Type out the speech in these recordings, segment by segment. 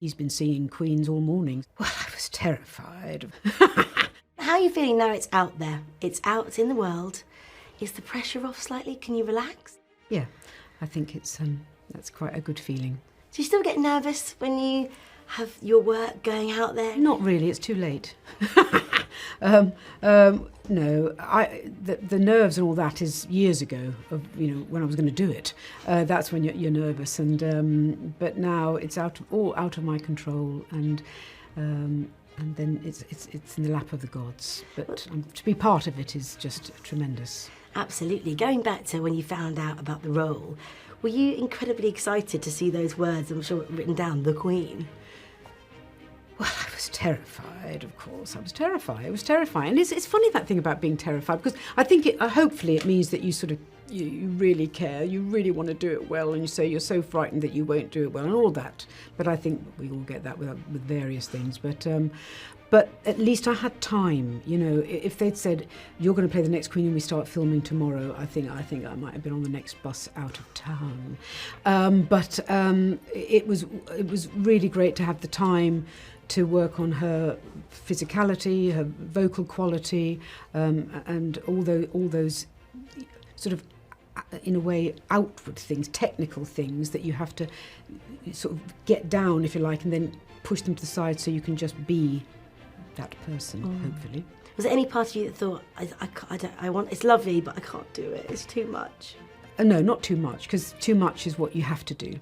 He's been singing Queens all morning. Well, I was terrified. How are you feeling now it's out there? It's out, it's in the world. Is the pressure off slightly? Can you relax? Yeah, I think that's quite a good feeling. Do you still get nervous when you have your work going out there? Not really, it's too late. No, the nerves and all that is years ago, when I was going to do it. That's when you're nervous, but now it's all out of my control, and then it's in the lap of the gods. But to be part of it is just tremendous. Absolutely. Going back to when you found out about the role, were you incredibly excited to see those words, I'm sure, written down, the Queen? Well, I was terrified, of course. I was terrified. It was terrifying. And it's funny, that thing about being terrified, because I think hopefully it means that you sort of, you really care, you really want to do it well, and you say you're so frightened that you won't do it well and all that. But I think we all get that with various things. But at least I had time, If they'd said, you're going to play the next Queen and we start filming tomorrow, I think I might have been on the next bus out of town. But it was really great to have the time to work on her physicality, her vocal quality, and all those sort of, in a way, outward things, technical things that you have to sort of get down, if you like, and then push them to the side so you can just be that person, hopefully. Was there any part of you that thought, it's lovely, but I can't do it, it's too much? No, not too much, because too much is what you have to do.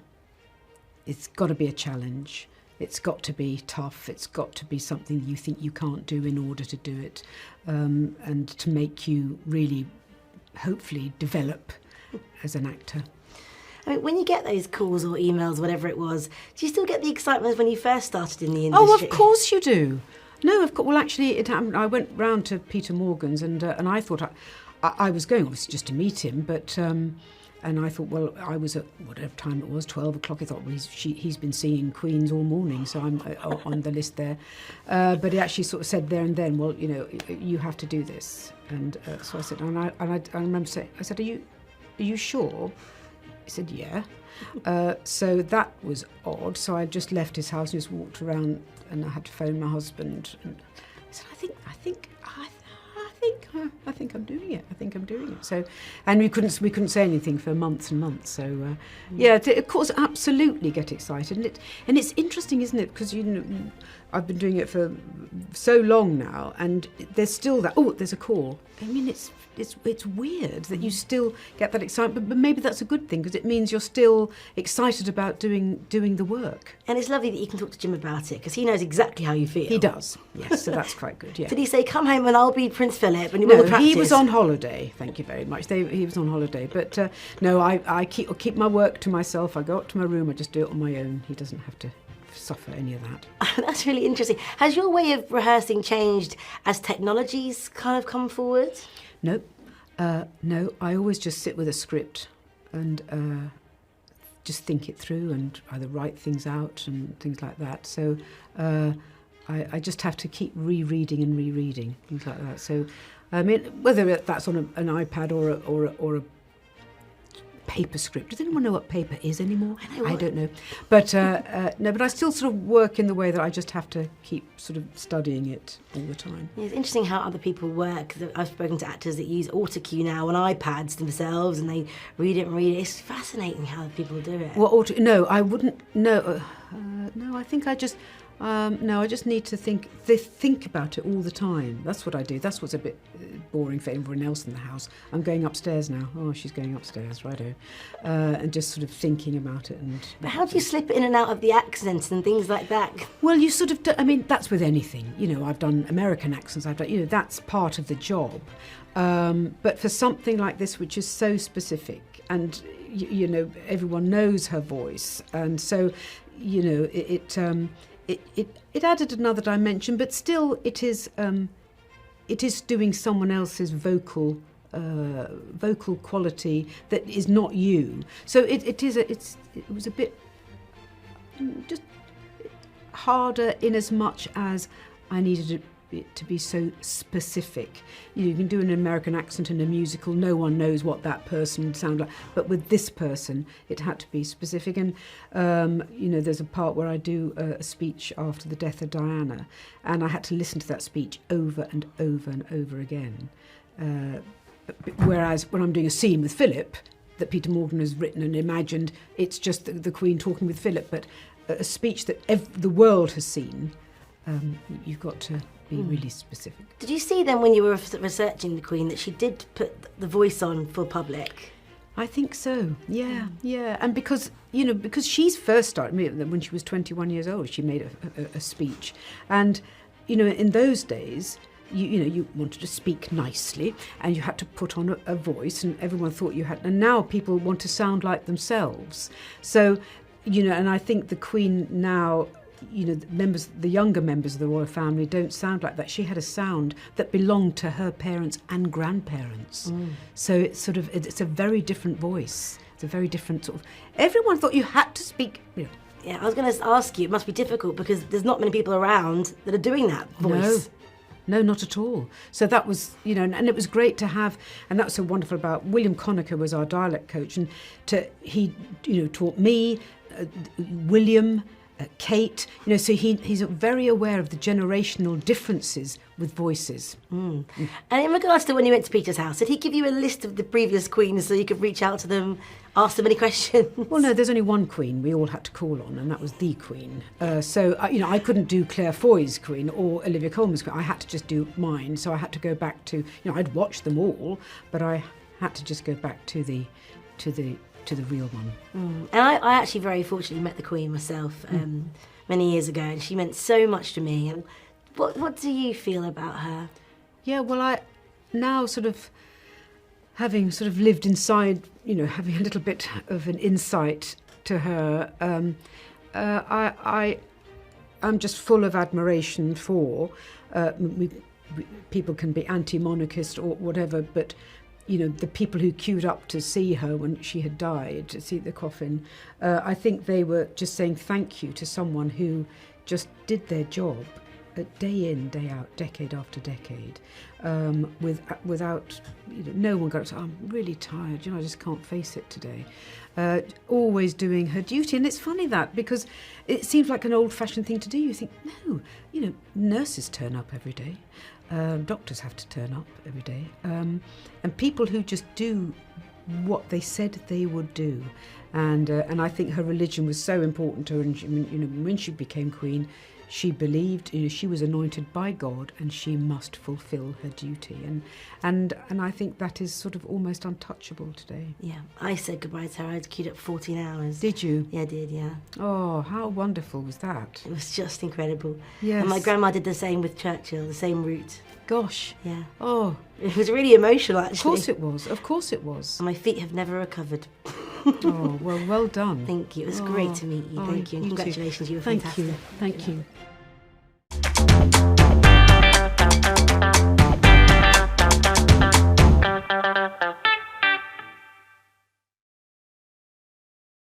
It's got to be a challenge. It's got to be tough. It's got to be something you think you can't do in order to do it, and to make you really, hopefully, develop as an actor. I mean, when you get those calls or emails, whatever it was, do you still get the excitement as when you first started in the industry? Oh, of course you do. No, of course. Well, actually, it happened. I went round to Peter Morgan's, and I thought I was going, obviously, just to meet him, but. And I thought, well, I was at whatever time it was, 12 o'clock. I thought, well, he's been singing Queens all morning, so I'm on the list there. But he actually sort of said there and then, well, you have to do this. And so I said, and I remember saying, I said, are you sure? He said, yeah. So that was odd. So I just left his house and just walked around, and I had to phone my husband. And I said, I think I'm doing it. I think I'm doing it. So, and we couldn't say anything for months and months. So, of course, absolutely get excited. And it's interesting, isn't it? Because I've been doing it for so long now, and there's still that. Oh, there's a call. I mean, it's weird that you still get that excitement, but maybe that's a good thing, because it means you're still excited about doing the work. And it's lovely that you can talk to Jim about it, because he knows exactly how you feel. He does, yes, so that's quite good, yeah. Did he say, come home and I'll be Prince Philip, and you will practice? He was on holiday, thank you very much. He was on holiday, but no, I keep my work to myself. I go up to my room, I just do it on my own. He doesn't have to suffer any of that. That's really interesting. Has your way of rehearsing changed as technologies kind of come forward? No, I always just sit with a script and just think it through and either write things out and things like that. So I just have to keep rereading and rereading, things like that. So, I mean, whether that's on an iPad or a paper script. Does anyone know what paper is anymore? I don't know. But no, but I still sort of work in the way that I just have to keep sort of studying it all the time. Yeah, it's interesting how other people work. I've spoken to actors that use autocue now on iPads themselves, and they read it and read it. It's fascinating how people do it. Well, no, I wouldn't. No, no, I think I just. No, I just need to think about it all the time. That's what I do. That's what's a bit boring for everyone else in the house. I'm going upstairs now. Oh, she's going upstairs, righto. And just sort of thinking about it. But how do you slip in and out of the accents and things like that? Well, you sort of, I mean, that's with anything. I've done American accents. I've done, that's part of the job. But for something like this, which is so specific, and everyone knows her voice, and so it added another dimension, but still it is doing someone else's vocal quality that is not you. So it was a bit just harder in as much as I needed to it to be so specific. You can do an American accent in a musical, no one knows what that person would sound like. But with this person, it had to be specific. And, there's a part where I do a speech after the death of Diana, and I had to listen to that speech over and over and over again. Whereas when I'm doing a scene with Philip, that Peter Morgan has written and imagined, it's just the Queen talking with Philip, but a speech that the world has seen, you've got to be really specific. Did you see then when you were researching the Queen that she did put the voice on for public? I think so, yeah. And because she's first started, when she was 21 years old, she made a speech. And, in those days, you wanted to speak nicely and you had to put on a voice, and everyone thought you had, and now people want to sound like themselves. So, and I think the Queen now, the younger members of the royal family don't sound like that. She had a sound that belonged to her parents and grandparents. So it's a very different voice. It's a very different sort of, everyone thought you had to speak, Yeah, I was going to ask you, it must be difficult because there's not many people around that are doing that voice. No, not at all. So that was, and it was great to have, and that was so wonderful about William Conacher was our dialect coach, and he taught me, William, Kate, so he's very aware of the generational differences with voices. And in regards to when you went to Peter's house, did he give you a list of the previous queens so you could reach out to them, ask them any questions? Well, no, there's only one queen we all had to call on, and that was the Queen. So I couldn't do Claire Foy's Queen or Olivia Colman's Queen. I had to just do mine. So I had to go back to, I'd watched them all, but I had to just go back to the real one. And I actually very fortunately met the Queen myself many years ago, and she meant so much to me. And what do you feel about her? Yeah, well, I now having lived inside, having a little bit of an insight to her, I'm just full of admiration for, people can be anti-monarchist or whatever, but the people who queued up to see her when she had died, to see the coffin, I think they were just saying thank you to someone who just did their job day in, day out, decade after decade, without, no one got to, I'm really tired, I just can't face it today. Always doing her duty. And it's funny that, because it seems like an old-fashioned thing to do. You think, no, nurses turn up every day. Doctors have to turn up every day. And people who just do what they said they would do. And I think her religion was so important to her. And when she became Queen, she believed, she was anointed by God and she must fulfil her duty. And I think that is sort of almost untouchable today. Yeah, I said goodbye to her. I queued up 14 hours. Did you? Yeah, I did, yeah. Oh, how wonderful was that? It was just incredible. Yes. And my grandma did the same with Churchill, the same route. Gosh. Yeah. Oh. It was really emotional, actually. Of course it was. Of course it was. And my feet have never recovered. Oh, well done. Thank you. It was great to meet you. Thank you. And congratulations, you were fantastic. Thank you.